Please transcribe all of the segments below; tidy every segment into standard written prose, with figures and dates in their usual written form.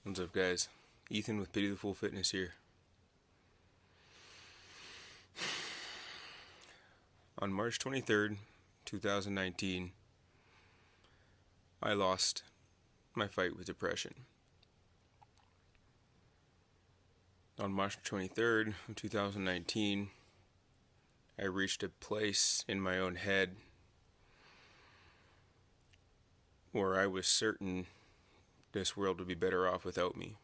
What's up, guys? Ethan with Pity the Fool Fitness here. On March 23rd, 2019, I lost my fight with depression. On March 23rd of 2019, I reached a place in my own head where I was certain this world would be better off without me.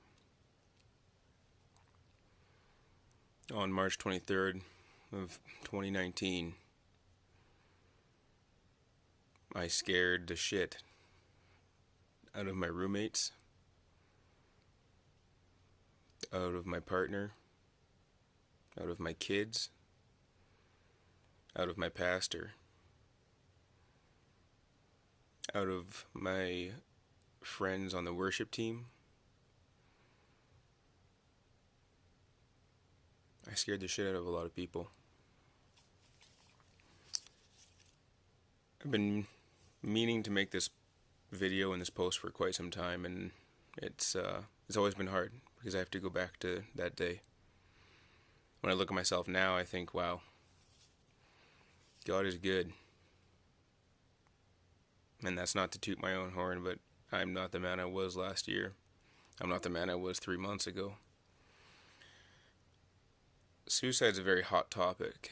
On March 23rd of 2019, I scared the shit out of my roommates, out of my partner, out of my kids, out of my pastor, out of my friends on the worship team. I scared the shit out of a lot of people. I've been meaning to make this video and this post for quite some time, and it's always been hard because I have to go back to that day. When I look at myself now, I think, wow, God is good. And that's not to toot my own horn, but I'm not the man I was last year. I'm not the man I was 3 months ago. Suicide's a very hot topic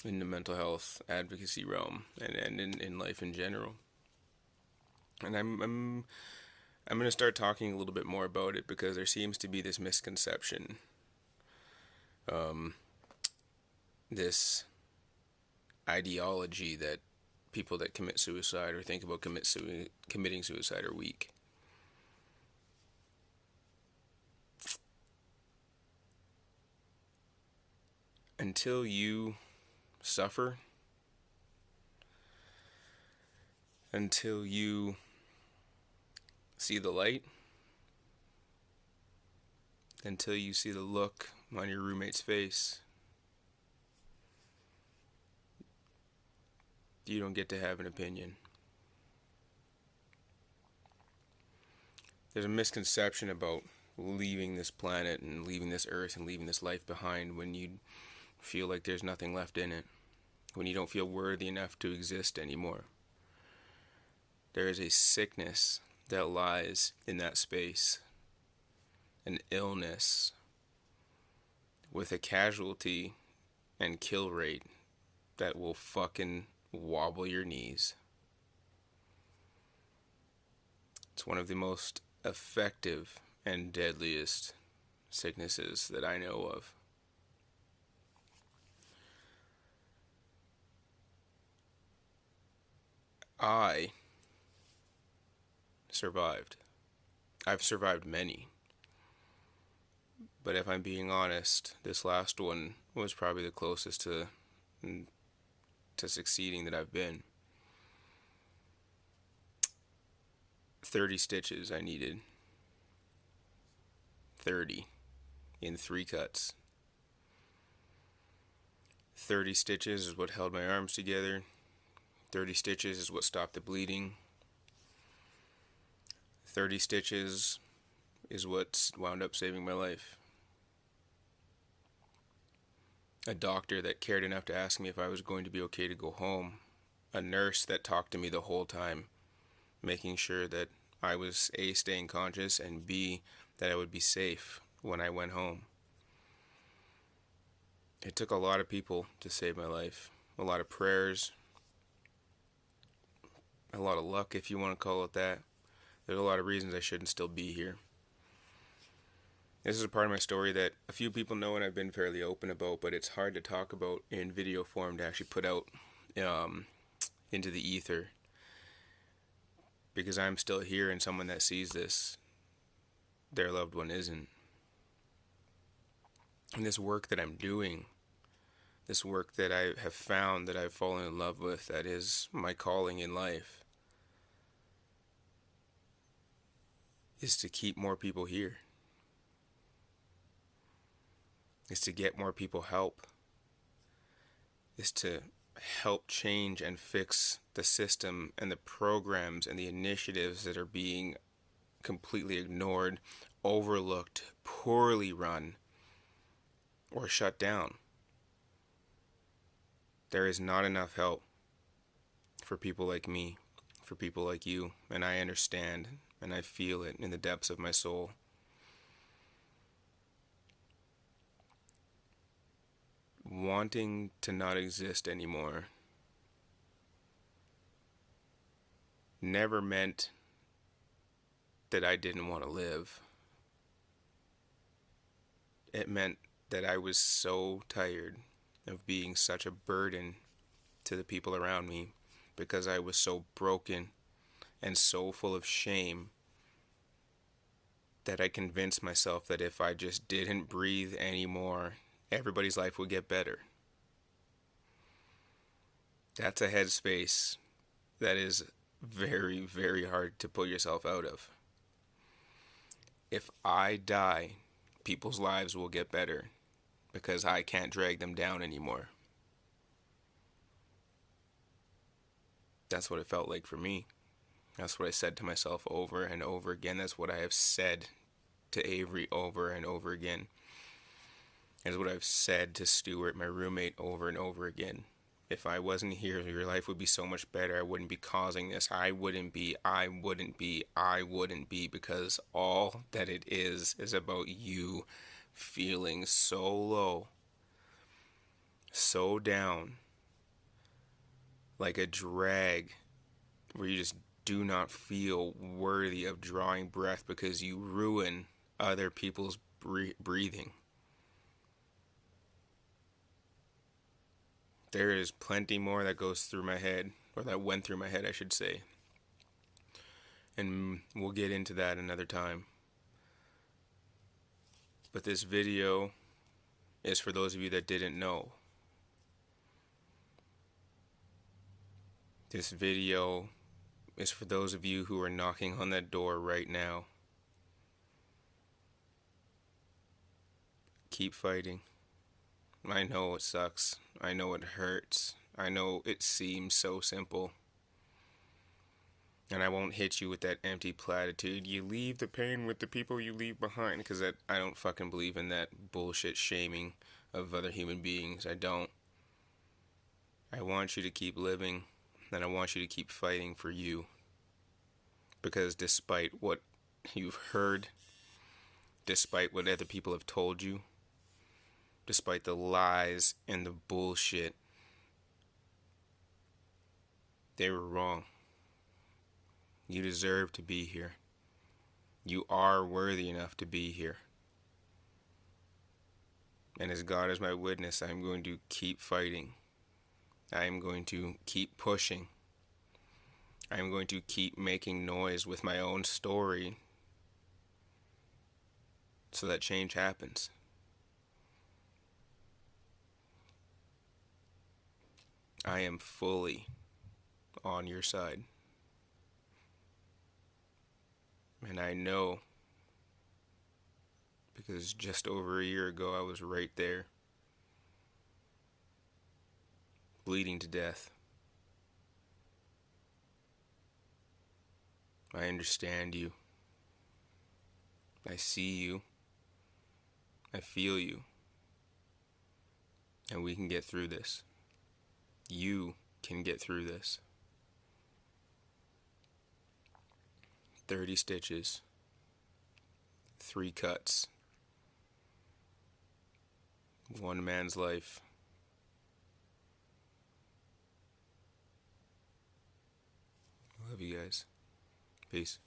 in the mental health advocacy realm and in life in general. And I'm going to start talking a little bit more about it because there seems to be this misconception, this ideology that people that commit suicide or think about committing suicide are weak. Until you suffer, until you see the light, until you see the look on your roommate's face, you don't get to have an opinion. There's a misconception about leaving this planet and leaving this earth and leaving this life behind when you feel like there's nothing left in it, when you don't feel worthy enough to exist anymore. There is a sickness that lies in that space, an illness with a casualty and kill rate that will fucking wobble your knees. It's one of the most effective and deadliest sicknesses that I know of. I survived. I've survived many. But if I'm being honest, this last one was probably the closest to succeeding that I've been. 30 stitches I needed. 30 in 3 cuts. 30 stitches is what held my arms together. 30 stitches is what stopped the bleeding. 30 stitches is what wound up saving my life. A doctor that cared enough to ask me if I was going to be okay to go home. A nurse that talked to me the whole time, making sure that I was A, staying conscious, and B, that I would be safe when I went home. It took a lot of people to save my life. A lot of prayers. A lot of luck, if you want to call it that. There's a lot of reasons I shouldn't still be here. This is a part of my story that a few people know and I've been fairly open about, but it's hard to talk about in video form to actually put out into the ether. Because I'm still here and someone that sees this, their loved one isn't. And this work that I'm doing, this work that I have found, that I've fallen in love with, that is my calling in life, is to keep more people here. Is to get more people help. Is to help change and fix the system and the programs and the initiatives that are being completely ignored, overlooked, poorly run, or shut down. There is not enough help for people like me, for people like you, and I understand and I feel it in the depths of my soul. Wanting to not exist anymore never meant that I didn't want to live. It meant that I was so tired of being such a burden to the people around me because I was so broken and so full of shame that I convinced myself that if I just didn't breathe anymore, everybody's life would get better. That's a headspace that is very, very hard to pull yourself out of. If I die, people's lives will get better because I can't drag them down anymore. That's what it felt like for me. That's what I said to myself over and over again. That's what I have said to Avery over and over again. That's what I've said to Stuart, my roommate, over and over again. If I wasn't here, your life would be so much better. I wouldn't be causing this. I wouldn't be, because all that it is about you feeling so low, so down, like a drag, where you just do not feel worthy of drawing breath because you ruin other people's breathing. There is plenty more that goes through my head, or that went through my head, I should say. And we'll get into that another time. But this video is for those of you that didn't know. This video is for those of you who are knocking on that door right now. Keep fighting. I know it sucks. I know it hurts. I know it seems so simple. And I won't hit you with that empty platitude. You leave the pain with the people you leave behind. Because I don't fucking believe in that bullshit shaming of other human beings. I don't. I want you to keep living. And I want you to keep fighting for you. Because despite what you've heard, despite what other people have told you, despite the lies and the bullshit, they were wrong. You deserve to be here. You are worthy enough to be here. And as God is my witness, I'm going to keep fighting. I am going to keep pushing. I am going to keep making noise with my own story so that change happens. I am fully on your side. And I know, because just over a year ago I was right there, bleeding to death. I understand you. I see you. I feel you. And we can get through this. You can get through this. 30 stitches. 3 cuts. 1 man's life. Love you guys. Peace.